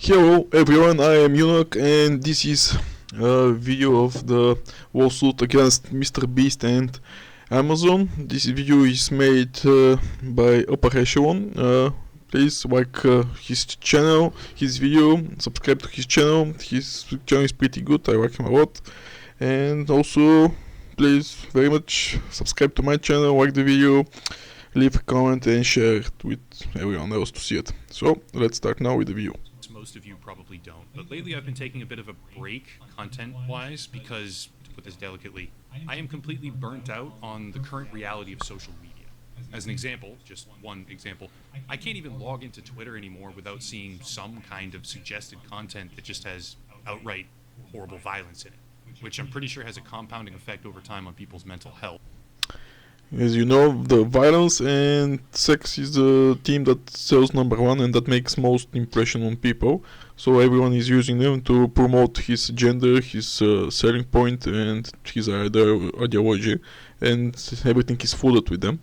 Hello everyone, I am Eunuch and this is a video of the lawsuit against MrBeast and Amazon. This video is made by Upper Echelon. Please like his channel, his video, subscribe to his channel. His channel is pretty good, I like him a lot. And also, please very much subscribe to my channel, like the video, leave a comment and share it with everyone else to see it. So, let's start now with the video. Most of you probably don't, but lately I've been taking a bit of a break content-wise because, to put this delicately, I am completely burnt out on the current reality of social media. As an example, just one example, I can't even log into Twitter anymore without seeing some kind of suggested content that just has outright horrible violence in it, which I'm pretty sure has a compounding effect over time on people's mental health. As you know, the violence and sex is the theme that sells #1 and that makes most impression on people. So everyone is using them to promote his gender, his selling point and his ideology, and everything is flooded with them.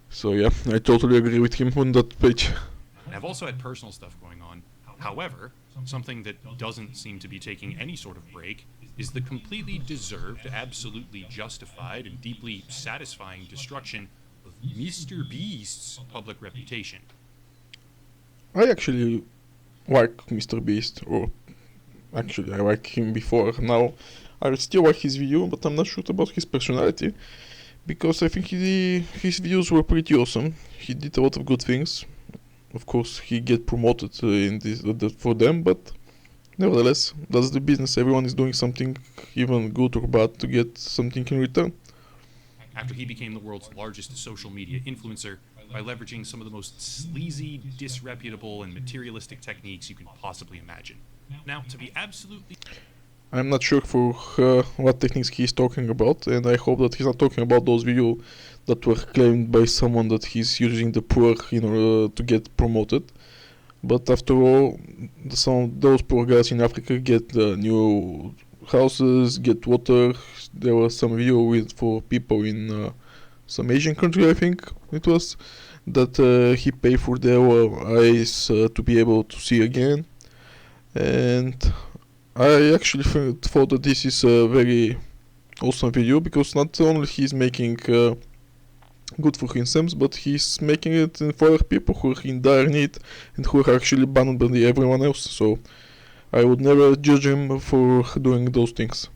So yeah, I totally agree with him on that page. I've also had personal stuff going on. However, something that doesn't seem to be taking any sort of break is the completely deserved, absolutely justified, and deeply satisfying destruction of MrBeast's public reputation. I actually like MrBeast, or actually I like him before. Now I still like his video, but I'm not sure about his personality, because I think his videos were pretty awesome. He did a lot of good things. Of course, he get promoted in this for them, but nevertheless, that's the business. Everyone is doing something, even good or bad, to get something in return. After he became the world's largest social media influencer by leveraging some of the most sleazy, disreputable, and materialistic techniques you can possibly imagine. Now, to be absolutely... I'm not sure for what techniques he's talking about, and I hope that he's not talking about those videos that were claimed by someone that he's using the poor in order to get promoted. But after all, those poor guys in Africa get new houses, get water. There was some video for people in some Asian country, I think it was, that he paid for their eyes to be able to see again. And I actually thought that this is a very awesome video, because not only he's making good for himself, but he's making it for other people who are in dire need and who are actually banned by everyone else. So I would never judge him for doing those things.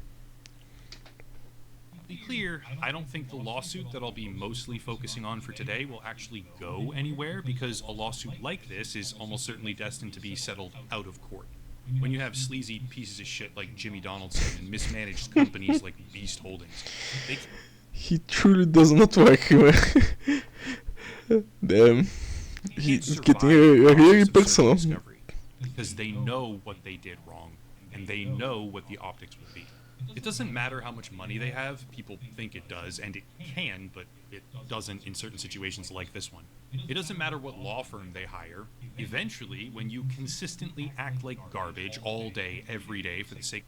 To be clear, I don't think the lawsuit that I'll be mostly focusing on for today will actually go anywhere, because a lawsuit like this is almost certainly destined to be settled out of court. When you have sleazy pieces of shit like Jimmy Donaldson and mismanaged companies like Beast Holdings, he truly does not like him. Damn, he's getting really personal. Because they know what they did wrong, and they know what the optics will be. It doesn't matter how much money they have. People think it does, and it can, but it doesn't in certain situations like this one. It doesn't matter what law firm they hire. Eventually, when you consistently act like garbage all day, every day for the sake...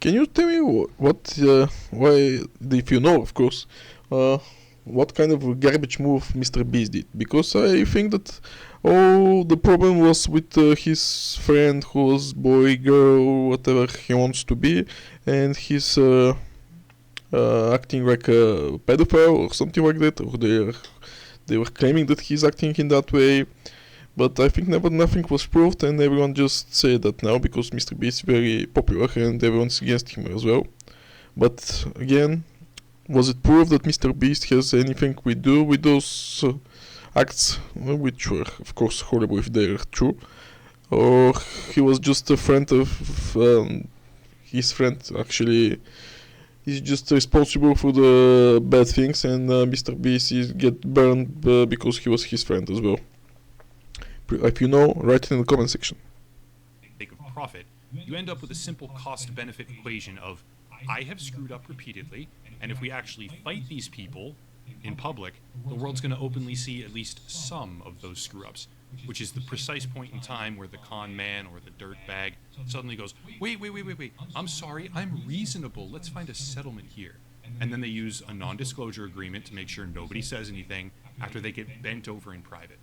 Can you tell me why, if you know, of course, what kind of garbage move MrBeast did? Because I think that the problem was with his friend, who was boy, girl, whatever he wants to be, and he's acting like a pedophile or something like that, or they were claiming that he's acting in that way. But I think nothing was proved, and everyone just said that now because MrBeast is very popular and everyone's against him as well. But again, was it proved that MrBeast has anything to do with those acts, which were of course horrible if they're true, or he was just a friend of his friend actually is just responsible for the bad things, and MrBeast is get burned because he was his friend as well? If you know, write it in the comment section. Sake of profit, you end up with a simple cost-benefit equation of, I have screwed up repeatedly, and if we actually fight these people in public, the world's going to openly see at least some of those screw-ups, which is the precise point in time where the con man or the dirt bag suddenly goes, wait, I'm sorry, I'm reasonable, let's find a settlement here. And then they use a non-disclosure agreement to make sure nobody says anything after they get bent over in private.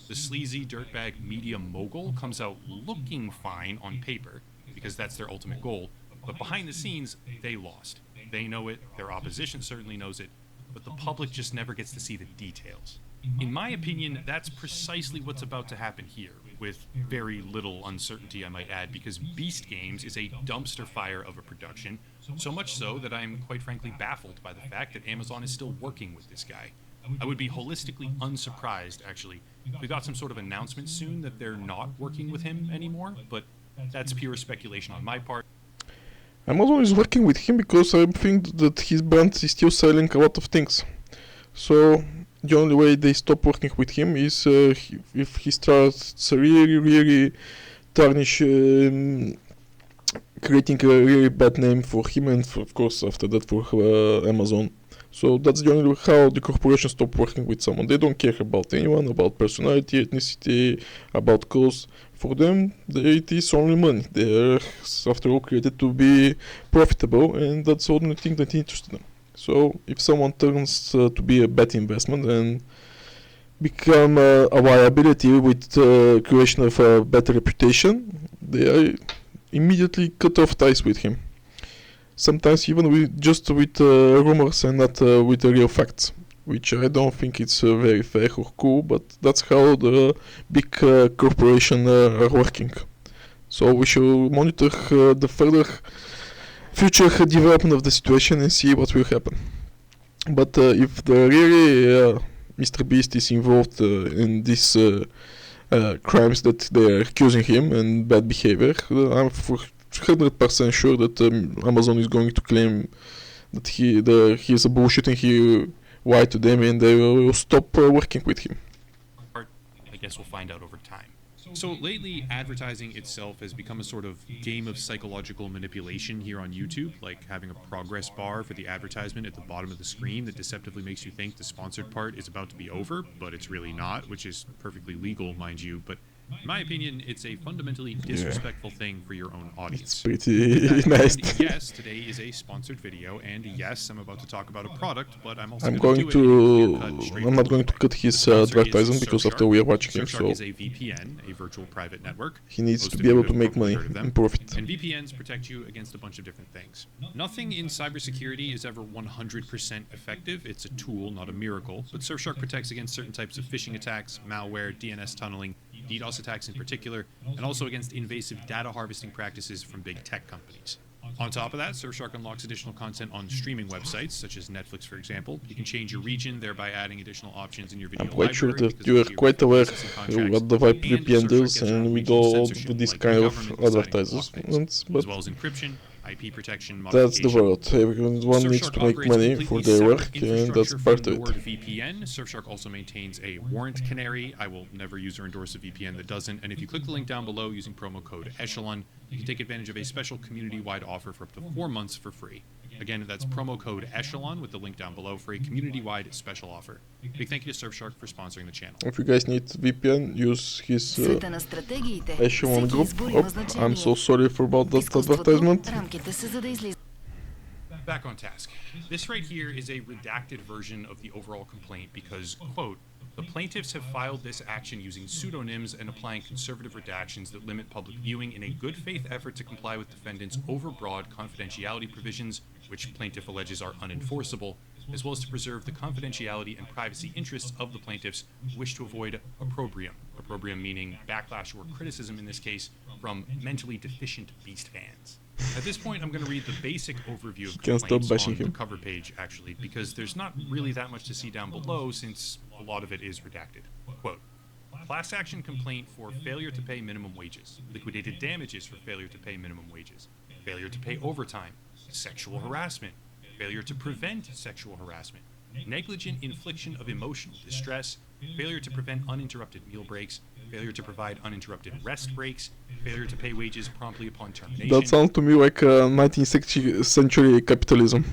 The sleazy dirtbag media mogul comes out looking fine on paper, because that's their ultimate goal, but behind the scenes, they lost. They know it, their opposition certainly knows it, but the public just never gets to see the details. In my opinion, that's precisely what's about to happen here, with very little uncertainty, I might add, because Beast Games is a dumpster fire of a production, so much so that I'm quite frankly baffled by the fact that Amazon is still working with this guy. I would be holistically unsurprised, actually, if we got some sort of announcement soon that they're not working with him anymore, but that's pure speculation on my part. Amazon is working with him because I think that his brand is still selling a lot of things. So the only way they stop working with him is if he starts really tarnish, creating a really bad name for him and of course after that for Amazon. So that's the only how the corporation stop working with someone. They don't care about anyone, about personality, ethnicity, about cause. For them, it is only money. They are, after all, created to be profitable, and that's the only thing that interests them. So if someone turns to be a bad investment and become a liability with creation of a better reputation, they are immediately cut off ties with him. Sometimes even just with rumors and not with the real facts, which I don't think it's very fair or cool, but that's how the big corporations are working. So we should monitor the further future development of the situation and see what will happen. But if the really MrBeast is involved in these crimes that they are accusing him and bad behavior, I'm for 100% sure that Amazon is going to claim that he's a bullshit and he lied to them and they will stop working with him. I guess we'll find out over time. So lately, advertising itself has become a sort of game of psychological manipulation here on YouTube, like having a progress bar for the advertisement at the bottom of the screen that deceptively makes you think the sponsored part is about to be over, but it's really not, which is perfectly legal, mind you, but in my opinion, it's a fundamentally disrespectful thing for your own audience. It's pretty nice. Yes, today is a sponsored video, and yes, I'm about to talk about a product, but I'm also I'm not going to cut his advertisement because after we are watching him, so is a VPN, a virtual private network. He needs to be able to make money and profit. And VPNs protect you against a bunch of different things. Nothing in cybersecurity is ever 100% effective. It's a tool, not a miracle. But Surfshark protects against certain types of phishing attacks, malware, DNS tunneling, DDoS attacks in particular, and also against invasive data harvesting practices from big tech companies. On top of that, Surfshark unlocks additional content on streaming websites, such as Netflix, for example. You can change your region, thereby adding additional options in your video library. I'm quite sure that you are quite aware what the VPN does and with all these kind of advertisements, but as well as encryption, IP protection, that's the world. Everyone needs to make money for their work, and that's part of it. VPN. Surfshark also maintains a warrant canary. I will never use or endorse a VPN that doesn't. And if you click the link down below using promo code Echelon, you can take advantage of a special community-wide offer for up to 4 months for free. Again, that's promo code Echelon with the link down below for a community-wide special offer. Big thank you to Surfshark for sponsoring the channel. If you guys need VPN, use his Echelon group. Oh, I'm so sorry about that advertisement. Back on task. This right here is a redacted version of the overall complaint because, quote, the plaintiffs have filed this action using pseudonyms and applying conservative redactions that limit public viewing in a good faith effort to comply with defendants' overbroad confidentiality provisions, which plaintiff alleges are unenforceable, as well as to preserve the confidentiality and privacy interests of the plaintiffs who wish to avoid opprobrium. Opprobrium meaning backlash or criticism in this case from mentally deficient Beast fans. At this point, I'm going to read the basic overview of complaints on the cover page, actually, because there's not really that much to see down below since a lot of it is redacted. Quote, class action complaint for failure to pay minimum wages, liquidated damages for failure to pay minimum wages, failure to pay overtime, sexual harassment, failure to prevent sexual harassment, negligent infliction of emotional distress, failure to prevent uninterrupted meal breaks, failure to provide uninterrupted rest breaks, failure to pay wages promptly upon termination. That sounds to me like 19th century capitalism.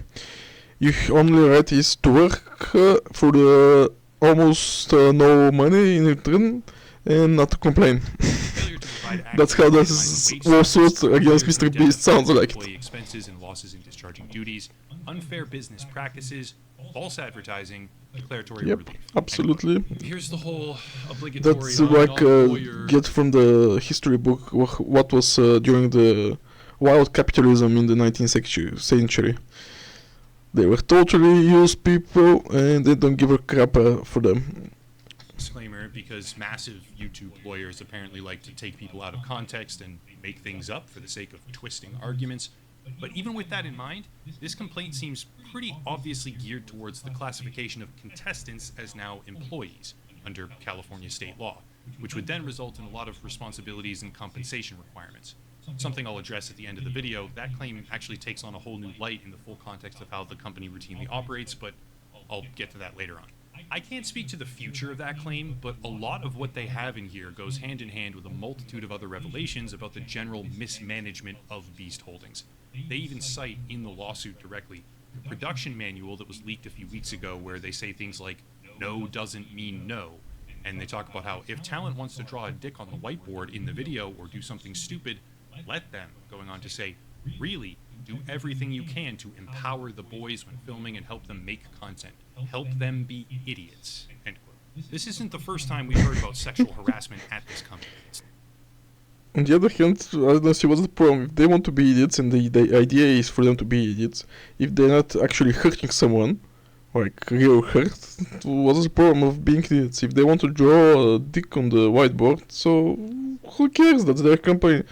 Your only right is to work for the almost no money in return and not to complain. Failure to provide That's how this lawsuit against MrBeast sounds like. Employee expenses and losses in discharging duties, unfair business practices, false advertising, declaratory Yep, relief. absolutely. Here's the whole obligatory That's like non-lawyer. get from the history book what was during the wild capitalism in the 19th century. They were totally used people and they don't give a crap for them. Disclaimer, because massive YouTube lawyers apparently like to take people out of context and make things up for the sake of twisting arguments. But even with that in mind, this complaint seems pretty obviously geared towards the classification of contestants as now employees under California state law, which would then result in a lot of responsibilities and compensation requirements. Something I'll address at the end of the video. That claim actually takes on a whole new light in the full context of how the company routinely operates, but I'll get to that later on. I can't speak to the future of that claim, but a lot of what they have in here goes hand in hand with a multitude of other revelations about the general mismanagement of Beast Holdings. They even cite in the lawsuit directly the production manual that was leaked a few weeks ago, where they say things like, "No doesn't mean no." And they talk about how if talent wants to draw a dick on the whiteboard in the video or do something stupid, let them, going on to say, really, do everything you can to empower the boys when filming and help them make content. Help them be idiots. End quote. This isn't the first time we've heard about sexual harassment at this company. On the other hand, I don't see what's the problem. If they want to be idiots and the idea is for them to be idiots, if they're not actually hurting someone, like real hurt, what's the problem of being idiots? If they want to draw a dick on the whiteboard, so who cares? That's their company.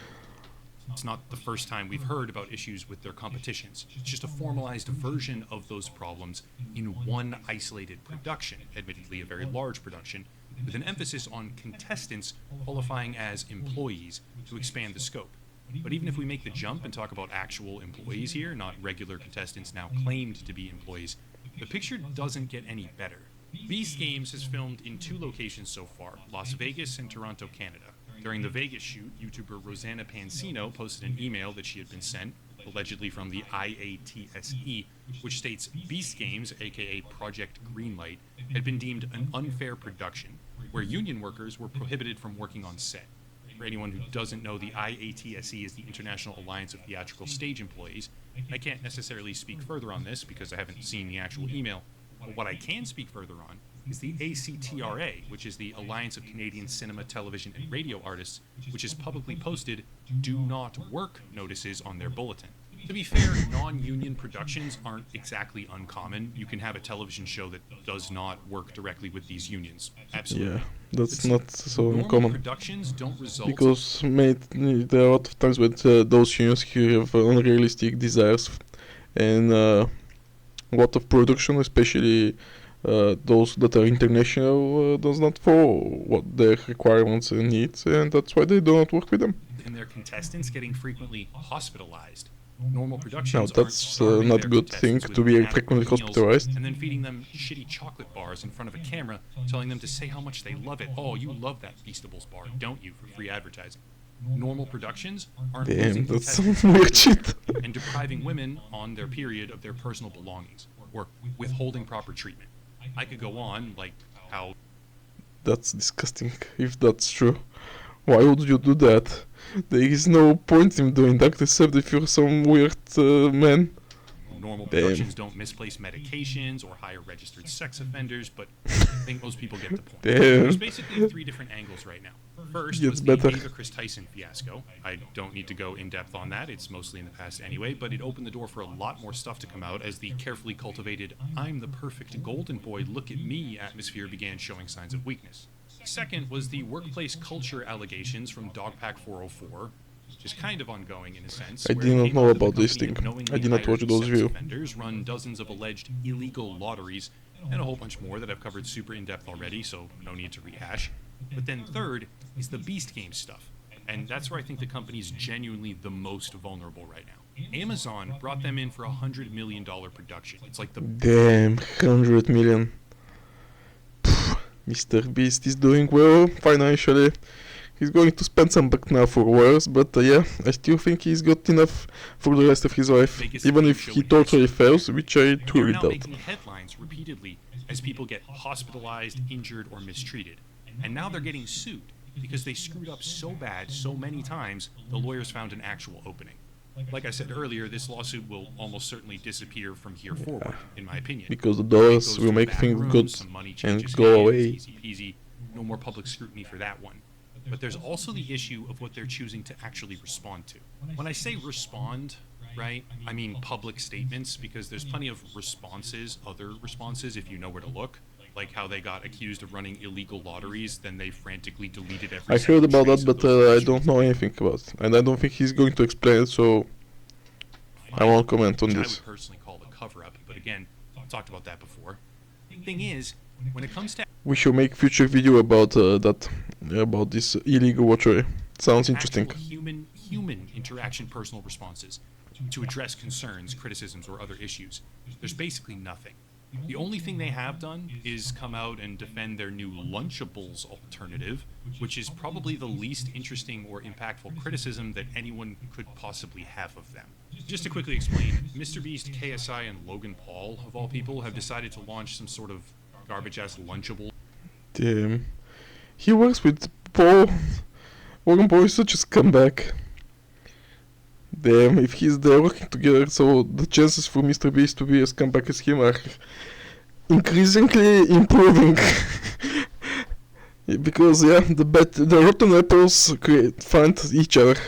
It's not the first time we've heard about issues with their competitions. It's just a formalized version of those problems in one isolated production, admittedly a very large production, with an emphasis on contestants qualifying as employees to expand the scope. But even if we make the jump and talk about actual employees here, not regular contestants now claimed to be employees, the picture doesn't get any better. Beast Games has filmed in 2 locations so far, Las Vegas and Toronto, Canada. During the Vegas shoot, YouTuber Rosanna Pansino posted an email that she had been sent, allegedly from the IATSE, which states Beast Games, aka Project Greenlight, had been deemed an unfair production, where union workers were prohibited from working on set. For anyone who doesn't know, the IATSE is the International Alliance of Theatrical Stage Employees. I can't necessarily speak further on this because I haven't seen the actual email, but what I can speak further on is the ACTRA, which is the Alliance of Canadian Cinema, Television, and Radio Artists, which has publicly posted "Do Not Work" notices on their bulletin. To be fair, non-union productions aren't exactly uncommon. You can have a television show that does not work directly with these unions. Absolutely. Yeah, that's It's not so normal uncommon. productions don't result Because there are a lot of times when those unions who have unrealistic desires and a lot of production, especially those that are international, does not follow what their requirements and needs, and that's why they do not work with them. and their contestants getting frequently hospitalized. Normal Now productions that's aren't not their good thing contestants to with be inadequate frequently meals hospitalized. and then feeding them shitty chocolate bars in front of a camera, telling them to say how much they love it. Oh, you love that Feastables bar, don't you, for free advertising. Normal productions aren't Damn, losing that's contestants some weird to shit. and depriving women on their period of their personal belongings, or withholding proper treatment. I could go on, like how That's disgusting, if that's true. Why would you do that? There is no point in doing that except if you're some weird man. normal Damn. productions don't misplace medications or hire registered sex offenders, but I think most people get the point. Damn. There's basically 3 different angles right now. First Gets was the better. Ava Chris Tyson fiasco. I don't need to go in depth on that, it's mostly in the past anyway, but it opened the door for a lot more stuff to come out as the carefully cultivated "I'm the perfect golden boy, look at me" atmosphere began showing signs of weakness. Second was the workplace culture allegations from Dogpack 404, which is kind of ongoing in a sense. I where did not it know came out that about the this company thing. knowingly I did not hired watch those sex videos. offenders, run dozens of alleged illegal lotteries, and a whole bunch more that I've covered super in depth already, so no need to rehash. But then third is the Beast Games stuff, and that's where I think the company's genuinely the most vulnerable right now. Amazon brought them in for $100 million production. It's like the Damn, 100 million. Pff, MrBeast is doing well financially. He's going to spend some back now for wars, but yeah, I still think he's got enough for the rest of his life, biggest even game if show he in totally history. fails, which I They're truly now doubt. making headlines repeatedly as people get hospitalized, injured, or mistreated. And now they're getting sued. because they screwed up so bad so many times, the lawyers found an actual opening. Like I said earlier, this lawsuit will almost certainly disappear from here forward, in my opinion. Because the It dollars goes will to make back things room, good some money and changes go hands, away. easy peasy, no more public scrutiny for that one. But there's also the issue of what they're choosing to actually respond to. When I say respond, right, I mean public statements, because there's plenty of responses, other responses, if you know where to look. Like how they got accused of running illegal lotteries, then they frantically deleted every I heard about that, trace of but those I don't know anything about it. And I don't think he's going to explain it, so I won't comment on which I this. would personally call a cover-up, but again, I've talked about that before. Thing is, when it comes to We should make future video about about this illegal lottery. Sounds interesting. actual human interaction, personal responses to address concerns, criticisms, or other issues, there's basically nothing. The only thing they have done is come out and defend their new Lunchables alternative, which is probably the least interesting or impactful criticism that anyone could possibly have of them. Just to quickly explain, MrBeast, KSI, and Logan Paul, of all people, have decided to launch some sort of garbage-ass Lunchable. Damn. He works with Paul. Logan Paul is such a scumbag. Damn, if he's there working together, so the chances for MrBeast to be as scumbag as him are increasingly improving. Because yeah, the rotten apples find each other.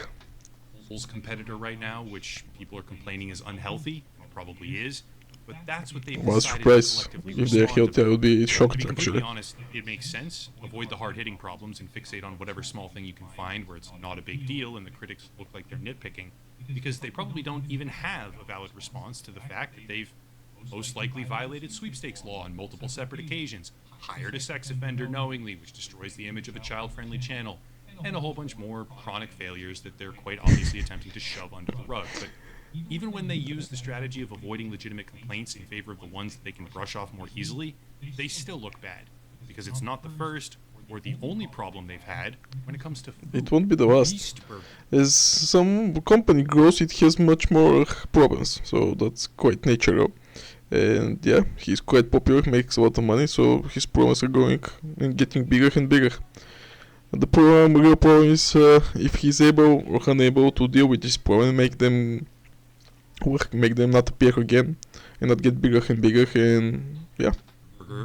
Competitor right now, which people are complaining is unhealthy, and it probably is, but that's what they've Was decided to surprised. collectively If they're respond healthy, I to. would be To shocked be completely actually. honest, it makes sense. Avoid the hard-hitting problems and fixate on whatever small thing you can find where it's not a big deal and the critics look like they're nitpicking, because they probably don't even have a valid response to the fact that they've most likely violated sweepstakes law on multiple separate occasions, hired a sex offender knowingly, which destroys the image of a child-friendly channel, and a whole bunch more chronic failures that they're quite obviously attempting to shove under the rug. But even when they use the strategy of avoiding legitimate complaints in favor of the ones that they can brush off more easily, they still look bad, because it's not the first or the only problem they've had when it comes to food. It won't be the last. Beast burger. As some company grows, it has much more problems, so that's quite natural. And yeah, he's quite popular, makes a lot of money, so his problems are going and getting bigger and bigger. The real problem is if he's able or unable to deal with this problem, make them work, make them not appear again, and not get bigger and bigger, and yeah.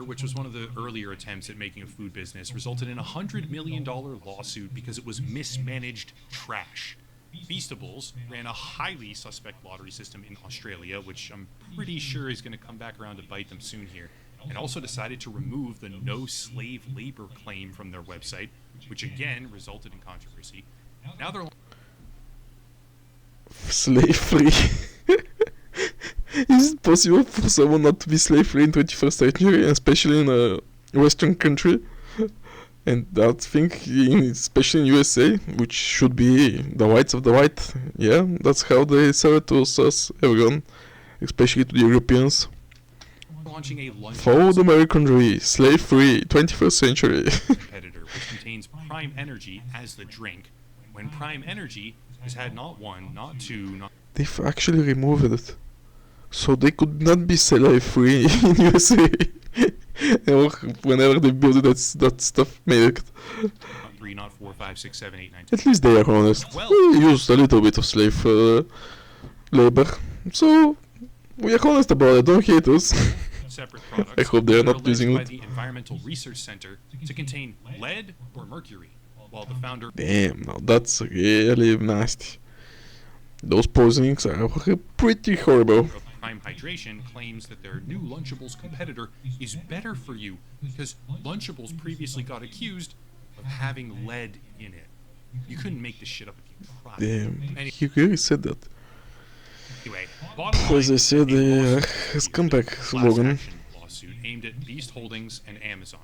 Which was one of the earlier attempts at making a food business, resulted in a $100 million lawsuit because it was mismanaged trash. Beastables ran a highly suspect lottery system in Australia, which I'm pretty sure is going to come back around to bite them soon here, and also decided to remove the no slave labor claim from their website, which again resulted in controversy. Now they're Slave free. Is it possible for someone not to be slave free in 21st century, especially in a Western country? And that thing, especially in USA, which should be the whites of the white, yeah, that's how they sell it to us, everyone, especially to the Europeans. launching a lunch Follow the American way, slave free, 21st century. competitor, which contains Prime Energy as the drink, when Prime Energy has had not one, not two, not They've actually removed it. So they could not be slave free in USA. Or whenever they build that stuff made it. three, not four, five, six, seven, eight, nine, At least they are honest. Well- We used a little bit of slave labor. So we are honest about it, don't hate us. separate products. I hope they are that not using alleged by it. the Environmental Research Center to contain lead or mercury, while the founder Damn, now that's really nasty. Those poisonings are pretty horrible. of Prime Hydration claims that their new Lunchables competitor is better for you because Lunchables previously got accused of having lead in it. You couldn't make this shit up if you tried. Damn, he really said that. Anyway, bottom line, As I said, a lawsuit has is come a back, class Logan. action lawsuit aimed at Beast Holdings and Amazon.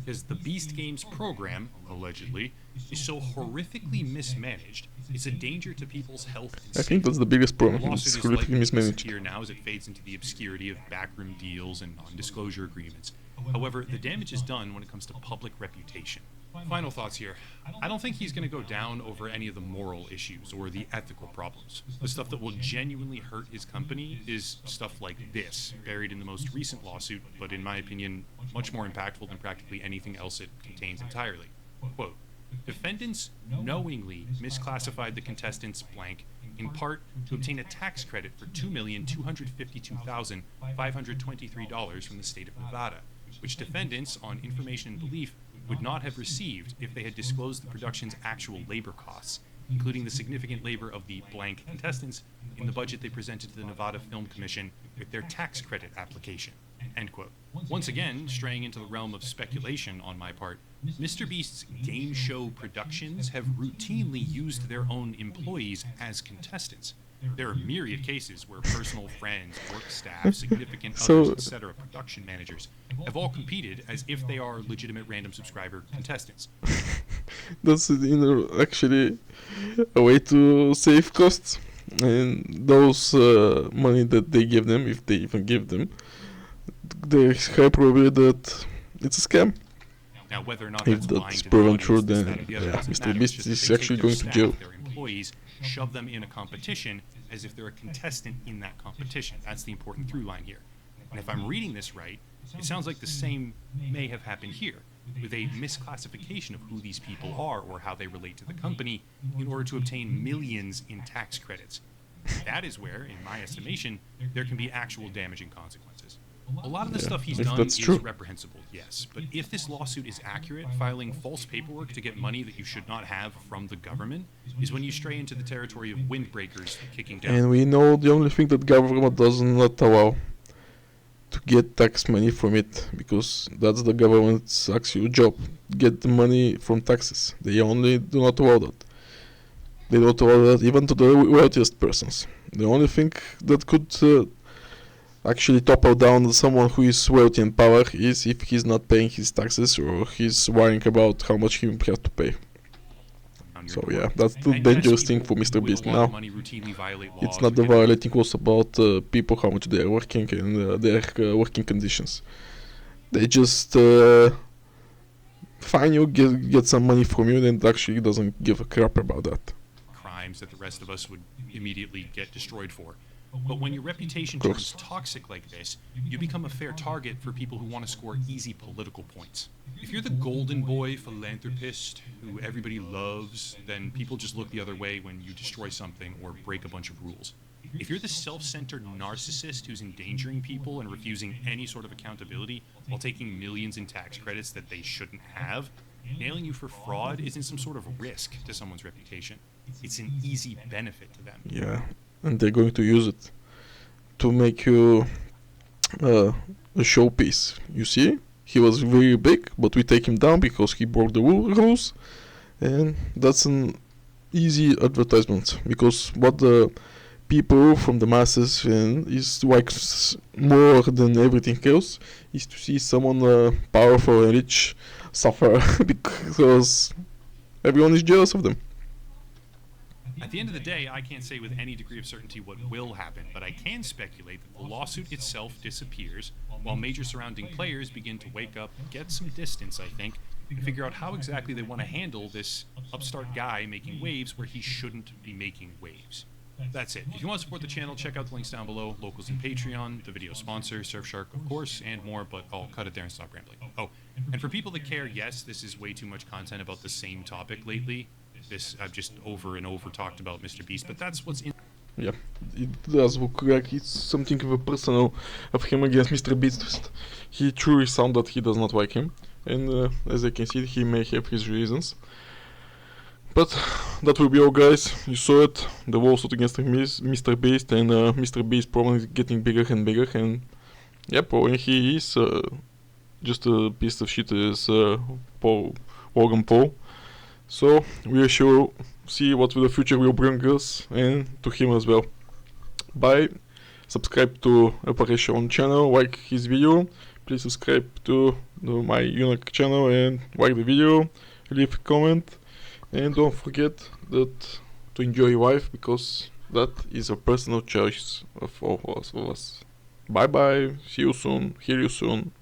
Because the Beast Games program, allegedly, is so horrifically mismanaged, it's a danger to people's health and I think that's the biggest The problem. lawsuit It's is horrifically likely to mismanaged. disappear now as it fades into the obscurity of backroom deals and non-disclosure agreements. However, the damage is done when it comes to public reputation. Final thoughts here. I don't think he's going to go down over any of the moral issues or the ethical problems. The stuff that will genuinely hurt his company is stuff like this, buried in the most recent lawsuit, but in my opinion, much more impactful than practically anything else it contains entirely. Quote, Defendants knowingly misclassified the contestants blank in part to obtain a tax credit for $2,252,523 from the state of Nevada, which defendants, on information and belief, would not have received if they had disclosed the production's actual labor costs, including the significant labor of the blank contestants, in the budget they presented to the Nevada Film Commission with their tax credit application. End quote. Once again, straying into the realm of speculation on my part, MrBeast's game show productions have routinely used their own employees as contestants. There are myriad cases where personal friends, work staff, significant others, etc., production managers have all competed as if they are legitimate random subscriber contestants. That's actually a way to save costs, and those money that they give them, if they even give them, there's high probability that it's a scam. Now, whether or not If that's proven true, then MrBeast is actually going to jail. Their employees shove them in a competition as if they're a contestant in that competition. That's the important through line here. And if I'm reading this right, it sounds like the same may have happened here, with a misclassification of who these people are or how they relate to the company in order to obtain millions in tax credits. That is where, in my estimation, there can be actual damaging consequences. A lot of the stuff he's done is reprehensible, yes, but if this lawsuit is accurate, filing false paperwork to get money that you should not have from the government is when you stray into the territory of windbreakers kicking down. And we know the only thing that government does not allow to get tax money from it, because that's the government's actual job, get the money from taxes. They only do not allow that. They don't allow that even to the wealthiest persons. The only thing that could actually topple down someone who is wealthy and power is if he's not paying his taxes or he's worrying about how much he will have to pay. So yeah, that's the dangerous thing for MrBeast now. It's not the violating laws about people, how much they are working and their working conditions. They just fine you, get some money from you, and actually doesn't give a crap about that. Crimes that the rest of us would immediately get destroyed for. But when your reputation turns toxic like this, you become a fair target for people who want to score easy political points. If you're the golden boy philanthropist who everybody loves, then people just look the other way when you destroy something or break a bunch of rules. If you're the self-centered narcissist who's endangering people and refusing any sort of accountability while taking millions in tax credits that they shouldn't have, nailing you for fraud isn't some sort of risk to someone's reputation. It's an easy benefit to them. Yeah. And they're going to use it to make you a showpiece. You see, he was very big, but we take him down because he broke the rules, and that's an easy advertisement, because what the people from the masses and is like more than everything else is to see someone powerful and rich suffer because everyone is jealous of them. At the end of the day, I can't say with any degree of certainty what will happen, but I can speculate that the lawsuit itself disappears, while major surrounding players begin to wake up, get some distance, I think, and figure out how exactly they want to handle this upstart guy making waves where he shouldn't be making waves. That's it. If you want to support the channel, check out the links down below, locals and Patreon, the video sponsor, Surfshark, of course, and more, but I'll cut it there and stop rambling. Oh, and for people that care, yes, this is way too much content about the same topic lately. This I've just over and over talked about MrBeast, but that's what's in. Yeah, it does look like it's something of a personal of him against MrBeast. He truly sounds that he does not like him, and as I can see, he may have his reasons. But that will be all, guys. You saw it, the lawsuit against MrBeast, and MrBeast probably is getting bigger and bigger, and yeah, probably he is just a piece of shit as Logan Paul. So we shall see what the future will bring us, and to him as well. Bye. Subscribe to Operation channel, like his video. Please subscribe to my unique channel and like the video. Leave a comment, and don't forget that to enjoy life, because that is a personal choice of all of us. Bye bye. See you soon. Hear you soon.